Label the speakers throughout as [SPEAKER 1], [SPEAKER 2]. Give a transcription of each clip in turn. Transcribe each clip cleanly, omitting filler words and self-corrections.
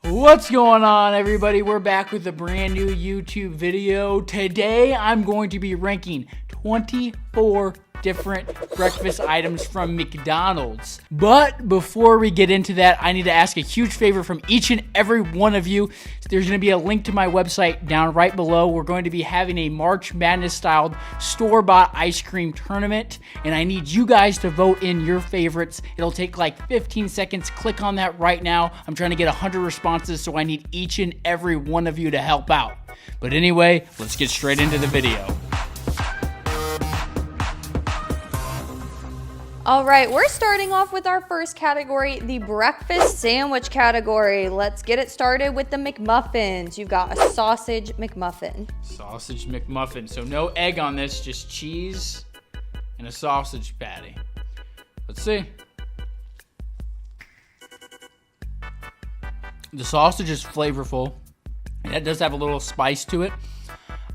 [SPEAKER 1] What's going on, everybody? We're back with a brand new YouTube video. Today, I'm going to be ranking 24 different breakfast items from McDonald's. But before we get into that, I need to ask a huge favor from each and every one of you. There's going to be a link to my website down right below. We're going to be having a March Madness styled store-bought ice cream tournament, and I need you guys to vote in your favorites. It'll take like 15 seconds. Click on that right now. I'm trying to get 100 responses, so I need each and every one of you to help out. But anyway, let's get straight into the video.
[SPEAKER 2] All right, we're starting off with our first category, the breakfast sandwich category. Let's get it started with the McMuffins. You've got a sausage McMuffin.
[SPEAKER 1] Sausage McMuffin. So no egg on this, just cheese and a sausage patty. Let's see. The sausage is flavorful, and it does have a little spice to it.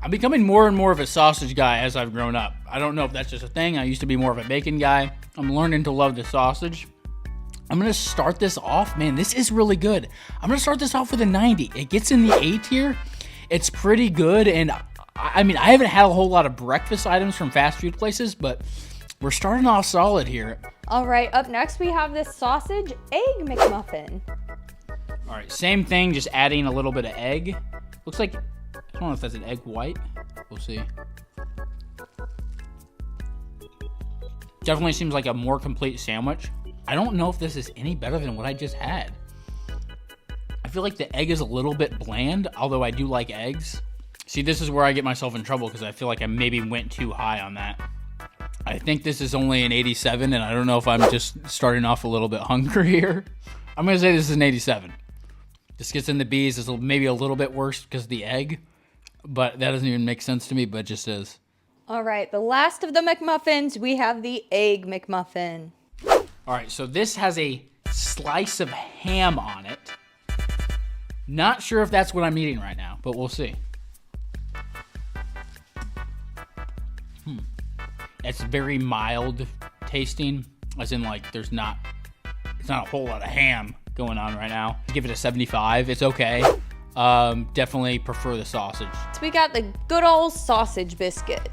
[SPEAKER 1] I'm becoming more and more of a sausage guy as I've grown up. I don't know if that's just a thing. I used to be more of a bacon guy. I'm learning to love the sausage. I'm going to start this off. Man, this is really good. I'm going to start this off with a 90. It gets in the A tier. It's pretty good. And I mean, I haven't had a whole lot of breakfast items from fast food places, but we're starting off solid here.
[SPEAKER 2] All right, up next we have this sausage egg McMuffin.
[SPEAKER 1] All right, same thing, just adding a little bit of egg. Looks like, I don't know if that's an egg white. We'll see. Definitely seems like a more complete sandwich. I don't know if this is any better than what I just had. I feel like the egg is a little bit bland, although I do like eggs. See, this is where I get myself in trouble because I feel like I maybe went too high on that. I think this is only an 87, and I don't know if I'm just starting off a little bit hungry here. I'm going to say this is an 87. This gets in the B's. It's maybe a little bit worse because of the egg, but that doesn't even make sense to me, but it just is.
[SPEAKER 2] All right, the last of the McMuffins, we have the egg McMuffin.
[SPEAKER 1] All right, so this has a slice of ham on it. Not sure if that's what I'm eating right now, but we'll see. It's very mild tasting, as in like it's not a whole lot of ham going on right now. Give it a 75. It's okay. Definitely prefer the sausage.
[SPEAKER 2] So we got the good old sausage biscuit.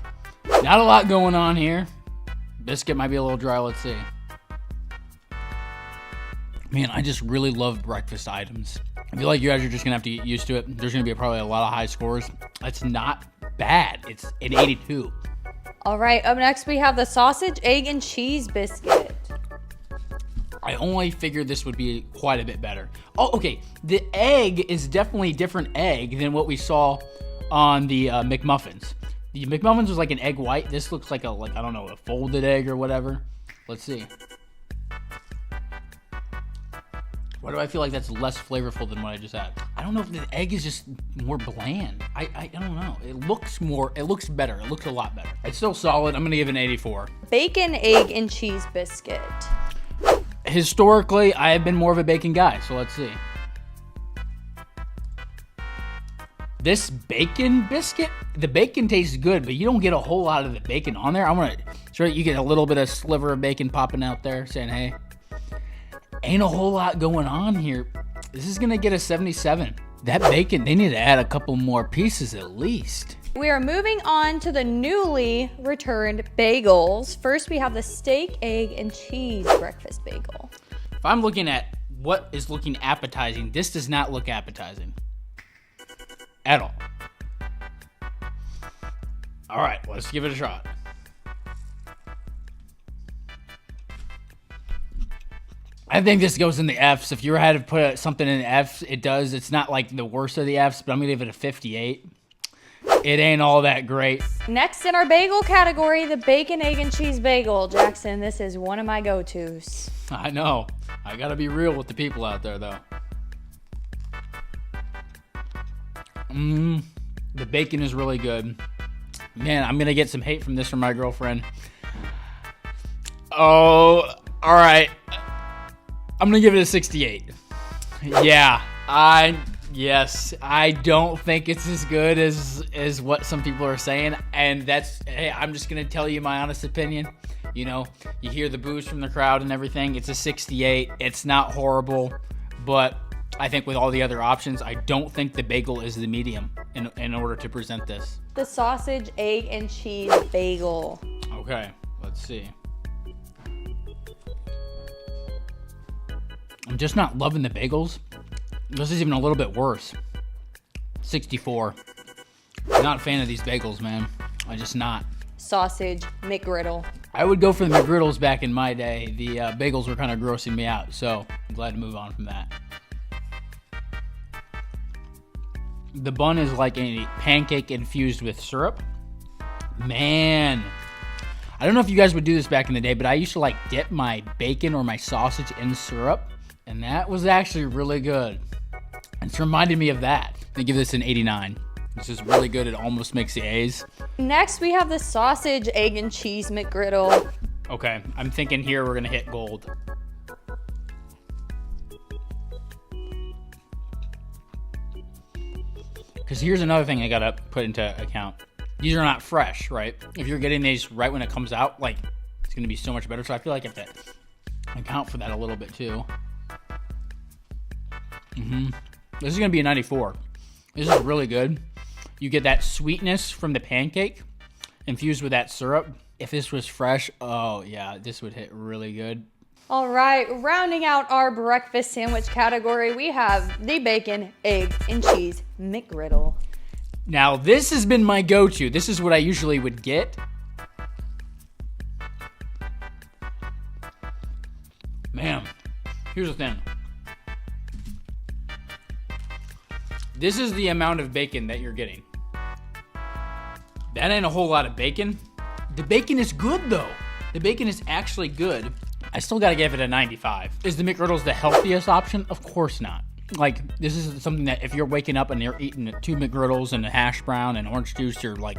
[SPEAKER 1] Not a lot going on here. Biscuit might be a little dry. Let's see. Man, I just really love breakfast items. I feel like you guys are just going to have to get used to it. There's going to be probably a lot of high scores. It's not bad. It's an 82.
[SPEAKER 2] All right, up next we have the sausage, egg, and cheese biscuit.
[SPEAKER 1] I only figured this would be quite a bit better. Oh, okay. The egg is definitely a different egg than what we saw on the McMuffins. The McMuffins was like an egg white. This looks like I don't know, a folded egg or whatever. Let's see. Why do I feel like that's less flavorful than what I just had? I don't know if the egg is just more bland. I don't know. It looks better. It looks a lot better. It's still solid. I'm going to give it an 84.
[SPEAKER 2] Bacon, egg, and cheese biscuit.
[SPEAKER 1] Historically, I have been more of a bacon guy, so let's see. This bacon biscuit, the bacon tastes good, but you don't get a whole lot of the bacon on there. You get a little bit of sliver of bacon popping out there saying, hey, ain't a whole lot going on here. This is going to get a 77. That bacon, they need to add a couple more pieces at least.
[SPEAKER 2] We are moving on to the newly returned bagels. First, we have the steak, egg, and cheese breakfast bagel.
[SPEAKER 1] If I'm looking at what is looking appetizing, this does not look appetizing at all. All right, let's give it a shot. I think this goes in the Fs. If you had to put something in the Fs, it does. It's not like the worst of the Fs, but I'm going to give it a 58. It ain't all that great.
[SPEAKER 2] Next in our bagel category, the bacon, egg, and cheese bagel. Jackson, this is one of my go-tos.
[SPEAKER 1] I know. I got to be real with the people out there, though. The bacon is really good. Man, I'm going to get some hate from this from my girlfriend. Oh, all right. I'm going to give it a 68. Yeah, Yes, I don't think it's as good as what some people are saying, and hey, I'm just gonna tell you my honest opinion. You know, you hear the boos from the crowd and everything. It's a 68. It's not horrible, but I think with all the other options, I don't think the bagel is the medium in order to present this.
[SPEAKER 2] The sausage, egg, and cheese bagel.
[SPEAKER 1] Okay, let's see. I'm just not loving the bagels. This is even a little bit worse. 64. Not a fan of these bagels, man. I'm just not.
[SPEAKER 2] Sausage, McGriddle.
[SPEAKER 1] I would go for the McGriddles back in my day. The bagels were kind of grossing me out, so I'm glad to move on from that. The bun is like a pancake infused with syrup. Man, I don't know if you guys would do this back in the day, but I used to like dip my bacon or my sausage in syrup, and that was actually really good. It's reminded me of that. I give this an 89. This is really good. It almost makes the A's.
[SPEAKER 2] Next, we have the sausage, egg, and cheese McGriddle.
[SPEAKER 1] Okay, I'm thinking here we're gonna hit gold. Because here's another thing I gotta put into account. These are not fresh, right? If you're getting these right when it comes out, like, it's gonna be so much better. So I feel like I have to account for that a little bit too. This is gonna be a 94. This is really good. You get that sweetness from the pancake infused with that syrup. If this was fresh, oh yeah, this would hit really good.
[SPEAKER 2] All right, rounding out our breakfast sandwich category, we have the bacon, egg, and cheese McGriddle.
[SPEAKER 1] Now, this has been my go-to. This is what I usually would get. Man, here's the thing. This is the amount of bacon that you're getting. That ain't a whole lot of bacon. The bacon is good, though. The bacon is actually good. I still gotta give it a 95. Is the McGriddles the healthiest option? Of course not. Like, this is something that if you're waking up and you're eating 2 McGriddles and a hash brown and orange juice, you're like,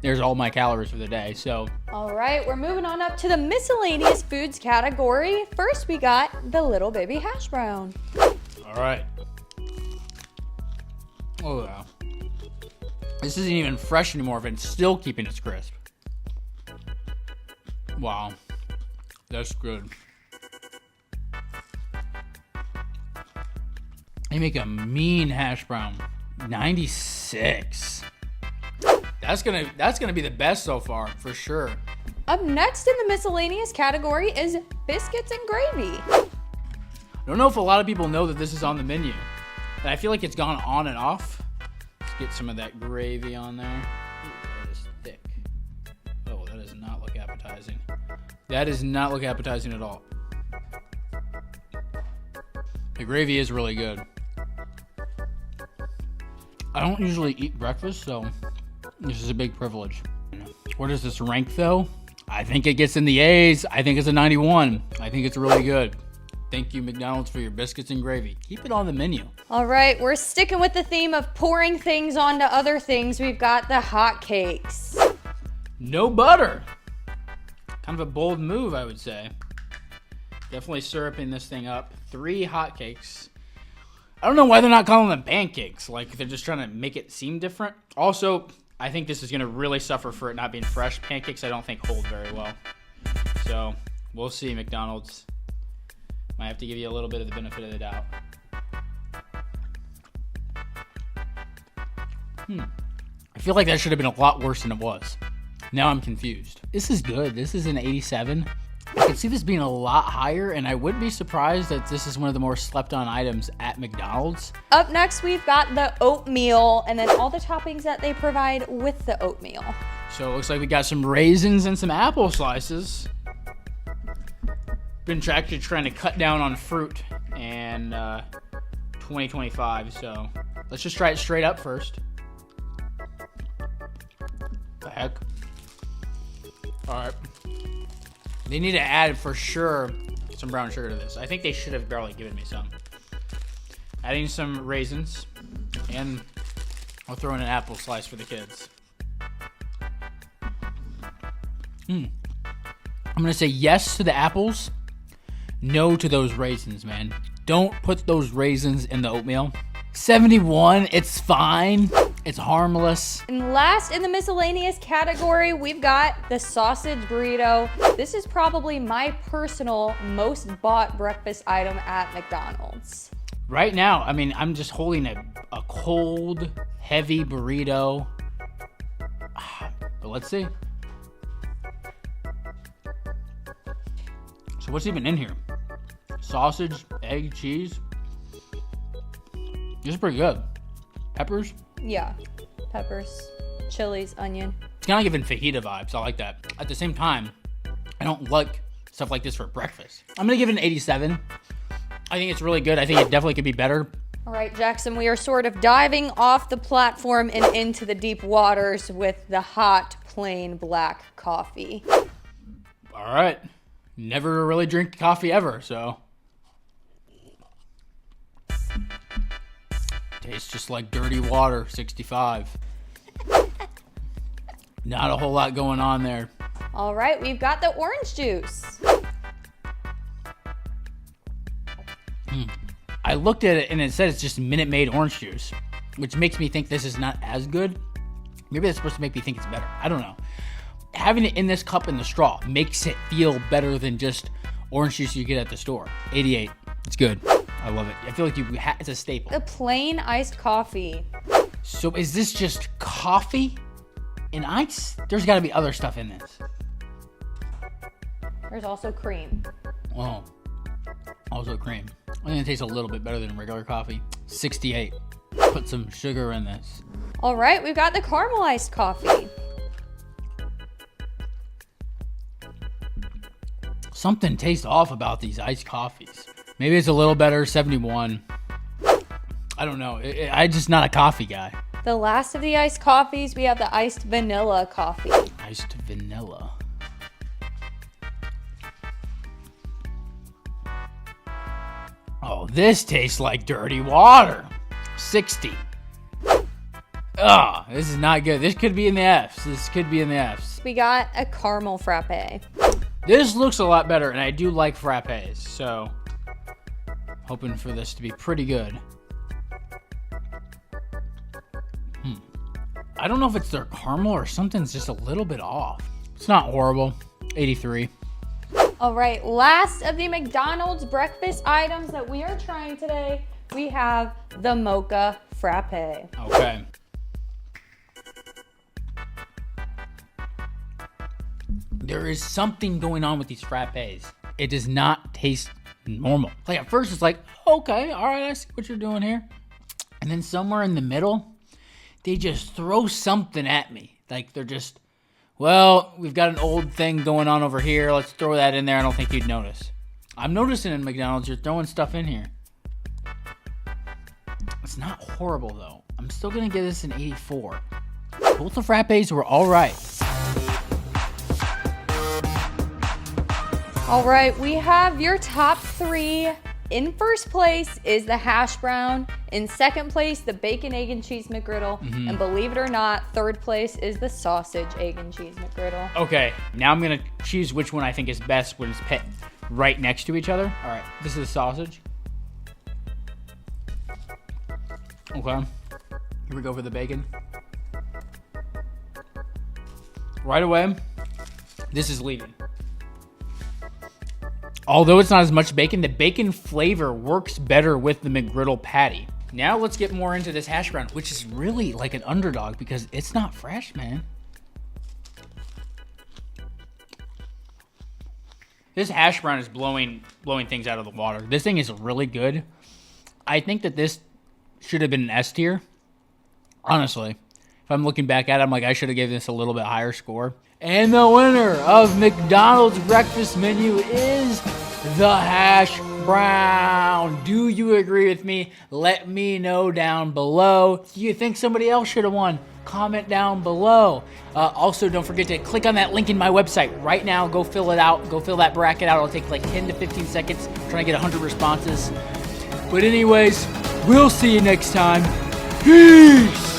[SPEAKER 1] there's all my calories for the day, so.
[SPEAKER 2] All right, we're moving on up to the miscellaneous foods category. First, we got the little baby hash brown.
[SPEAKER 1] All right. Oh, yeah. This isn't even fresh anymore, but it's still keeping its crisp. Wow. That's good. They make a mean hash brown. 96. That's gonna be the best so far, for sure.
[SPEAKER 2] Up next in the miscellaneous category is biscuits and gravy.
[SPEAKER 1] I don't know if a lot of people know that this is on the menu. And I feel like it's gone on and off. Let's get some of that gravy on there. Ooh, that is thick. Oh, that does not look appetizing. That does not look appetizing at all. The gravy is really good. I don't usually eat breakfast, so this is a big privilege. Where does this rank, though? I think it gets in the A's. I think it's a 91. I think it's really good. Thank you, McDonald's, for your biscuits and gravy. Keep it on the menu.
[SPEAKER 2] All right, we're sticking with the theme of pouring things onto other things. We've got the hot cakes.
[SPEAKER 1] No butter. Kind of a bold move, I would say. Definitely syruping this thing up. 3 hotcakes. I don't know why they're not calling them pancakes. Like, they're just trying to make it seem different. Also, I think this is going to really suffer for it not being fresh. Pancakes, I don't think, hold very well. So, we'll see, McDonald's. Might have to give you a little bit of the benefit of the doubt. I feel like that should have been a lot worse than it was. Now I'm confused. This is good. This is an 87. I can see this being a lot higher, and I wouldn't be surprised that this is one of the more slept-on items at McDonald's.
[SPEAKER 2] Up next, we've got the oatmeal, and then all the toppings that they provide with the oatmeal.
[SPEAKER 1] So it looks like we got some raisins and some apple slices. Been actually trying to cut down on fruit in 2025, so let's just try it straight up first. The heck? All right. They need to add, for sure, some brown sugar to this. I think they should have barely given me some. Adding some raisins, and I'll throw in an apple slice for the kids. I'm going to say yes to the apples, no to those raisins, man. Don't put those raisins in the oatmeal. 71, it's fine. It's harmless.
[SPEAKER 2] And last in the miscellaneous category, we've got the sausage burrito. This is probably my personal most bought breakfast item at McDonald's.
[SPEAKER 1] Right now, I mean, I'm just holding a cold, heavy burrito. But let's see. So what's even in here? Sausage, egg, cheese. This is pretty good. Peppers?
[SPEAKER 2] Yeah. Peppers, chilies, onion.
[SPEAKER 1] It's kind of giving fajita vibes. I like that. At the same time, I don't like stuff like this for breakfast. I'm going to give it an 87. I think it's really good. I think it definitely could be better.
[SPEAKER 2] All right, Jackson, we are sort of diving off the platform and into the deep waters with the hot, plain black coffee.
[SPEAKER 1] All right. Never really drink coffee ever, so. Tastes just like dirty water, 65. Not a whole lot going on there.
[SPEAKER 2] All right, we've got the orange juice.
[SPEAKER 1] I looked at it and it said it's just Minute Maid orange juice, which makes me think this is not as good. Maybe that's supposed to make me think it's better. I don't know. Having it in this cup in the straw makes it feel better than just orange juice you get at the store. 88. It's good. I love it. I feel like it's a staple.
[SPEAKER 2] The plain iced coffee.
[SPEAKER 1] So is this just coffee and ice? There's got to be other stuff in this.
[SPEAKER 2] There's also cream.
[SPEAKER 1] Oh, also cream. I think it tastes a little bit better than regular coffee. 68. Put some sugar in this.
[SPEAKER 2] All right, we've got the caramelized coffee.
[SPEAKER 1] Something tastes off about these iced coffees. Maybe it's a little better, 71. I don't know. I'm just not a coffee guy.
[SPEAKER 2] The last of the iced coffees, we have the iced vanilla coffee.
[SPEAKER 1] Iced vanilla. Oh, this tastes like dirty water. 60. Ugh, this is not good. This could be in the Fs. This could be in the Fs.
[SPEAKER 2] We got a caramel frappe.
[SPEAKER 1] This looks a lot better, and I do like frappes, so hoping for this to be pretty good. I don't know if it's their caramel or something's just a little bit off. It's not horrible. 83.
[SPEAKER 2] All right, last of the McDonald's breakfast items that we are trying today, we have the mocha frappe.
[SPEAKER 1] Okay. There is something going on with these frappes. It does not taste normal. Like at first it's like, okay, all right, I see what you're doing here. And then somewhere in the middle, they just throw something at me. Like they're just, well, we've got an old thing going on over here. Let's throw that in there. I don't think you'd notice. I'm noticing in McDonald's, you're throwing stuff in here. It's not horrible though. I'm still gonna give this an 84. Both the frappes were all right.
[SPEAKER 2] All right, we have your top three. In first place is the hash brown. In second place, the bacon, egg, and cheese McGriddle. And believe it or not, third place is the sausage, egg, and cheese McGriddle.
[SPEAKER 1] Okay, now I'm gonna choose which one I think is best when it's put right next to each other. All right, this is sausage. Okay, here we go for the bacon. Right away, this is leaving. Although it's not as much bacon, the bacon flavor works better with the McGriddle patty. Now let's get more into this hash brown, which is really like an underdog because it's not fresh, man. This hash brown is blowing things out of the water. This thing is really good. I think that this should have been an S tier. Honestly, if I'm looking back at it, I'm like, I should have given this a little bit higher score. And the winner of McDonald's breakfast menu is the hash brown. Do you agree with me? Let me know down below. Do you think somebody else should have won? Comment down below. Also, don't forget to click on that link in my website right now. Go fill it out. Go fill that bracket out. It'll take like 10 to 15 seconds. I'm trying to get 100 responses. But anyways, we'll see you next time. Peace!